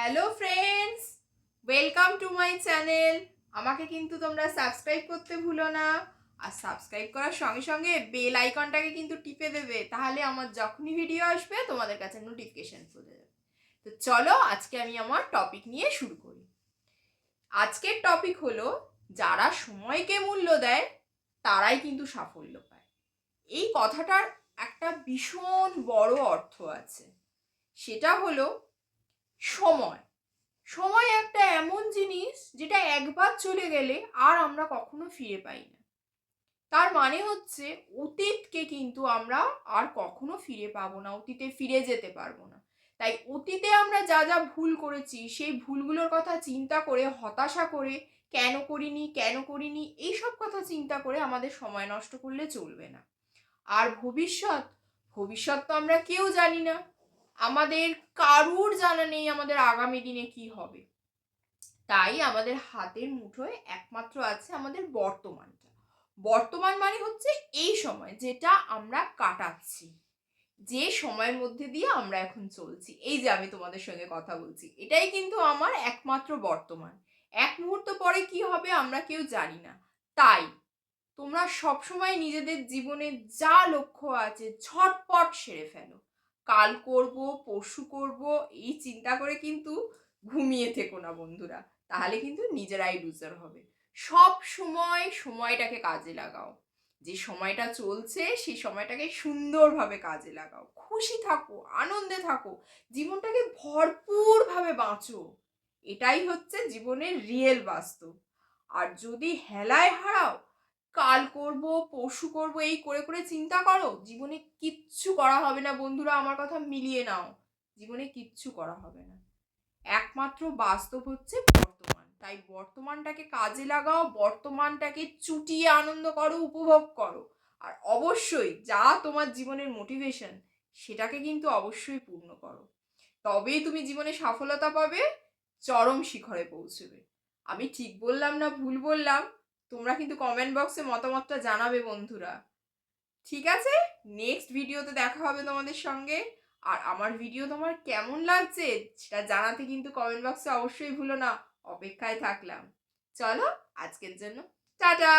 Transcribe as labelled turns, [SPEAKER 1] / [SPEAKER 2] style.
[SPEAKER 1] Hello friends, welcome to my channel. আমাকে কিন্তু তোমরা সাবস্ক্রাইব করতে ভুলো না। আর সাবস্ক্রাইব করার সঙ্গে সঙ্গে বেল আইকনটাকে কিন্তু টিপে দেবে, তাহলে আমার যখনই ভিডিও আসবে তোমাদের কাছে নোটিফিকেশন চলে যাবে। তো চলো আজকে আমি আমার টপিক নিয়ে শুরু করি। আজকের টপিক হলো, যারা সময়কে মূল্য দেয় তারাই কিন্তু সাফল্য পায়। এই কথাটার একটা ভীষণ বড় অর্থ আছে। সেটা হলো সময়। সময় একটা এমন জিনিস যেটা একবার চলে গেলে আর আমরা কখনো ফিরে পাই না। তার মানে হচ্ছে অতীতকে কিন্তু আমরা আর কখনো ফিরে পাবো না, অতীতে ফিরে যেতে পারবো না। তাই অতীতে আমরা যা যা ভুল করেছি সেই ভুলগুলোর কথা চিন্তা করে হতাশা করে কেন করিনি এইসব কথা চিন্তা করে আমাদের সময় নষ্ট করলে চলবে না। আর ভবিষ্যৎ ভবিষ্যৎ তো আমরা কেউ জানি না। আমাদের কারুর জানা নেই আমাদের আগামী দিনে কি হবে। তাই আমাদের হাতের মুঠোয় একমাত্র আছে আমাদের বর্তমানটা। বর্তমান মানে হচ্ছে এই সময় যেটা আমরা কাটাচ্ছি, যে সময়ের মধ্যে দিয়ে আমরা এখন চলছি। এই যে আমি তোমাদের সঙ্গে কথা বলছি, এটাই কিন্তু আমার একমাত্র বর্তমান। এক মুহূর্ত পরে কি হবে আমরা কেউ জানি না। তাই তোমরা সবসময় নিজেদের জীবনে যা লক্ষ্য আছে ঝটপট সেরে ফেলো। কাল করব, পরশু করব, এই চিন্তা করে কিন্তু ঘুমিয়ে থেকো না বন্ধুরা, তাহলে কিন্তু নিজেরাই লুজার হবে। সব সময় সময়টাকে কাজে লাগাও। যে সময়টা চলছে সেই সময়টাকে সুন্দরভাবে কাজে লাগাও, খুশি থাকো, আনন্দে থাকো, জীবনটাকে ভরপুরভাবে বাঁচো। এটাই হচ্ছে জীবনের রিয়েল বাস্তব। আর যদি হেলায় হারাও, কাল করব, পরশু করব এই করে করে চিন্তা করো, জীবনে কিচ্ছু করা হবে না বন্ধুরা। আমার কথা মিলিয়ে নাও, জীবনে কিচ্ছু করা হবে না। একমাত্র বাস্তব হচ্ছে বর্তমান। তাই বর্তমানটাকে কাজে লাগাও, বর্তমানটাকে চুটিয়ে আনন্দ করো, উপভোগ করো। আর অবশ্যই যা তোমার জীবনের মোটিভেশন সেটাকে কিন্তু অবশ্যই পূর্ণ করো। তবেই তুমি জীবনে সফলতা পাবে, চরম শিখরে পৌঁছবে। আমি ঠিক বললাম না ভুল বললাম, তোমরা কিন্তু কমেন্ট বক্সে মতামতটা জানাবে বন্ধুরা। ঠিক আছে, নেক্সট ভিডিওতে দেখা হবে তোমাদের সঙ্গে। আর আমার ভিডিও তোমার কেমন লাগছে সেটা জানাতে কিন্তু কমেন্ট বক্সে অবশ্যই ভুলো না। অপেক্ষায় থাকলাম। চলো আজকের জন্য টাটা।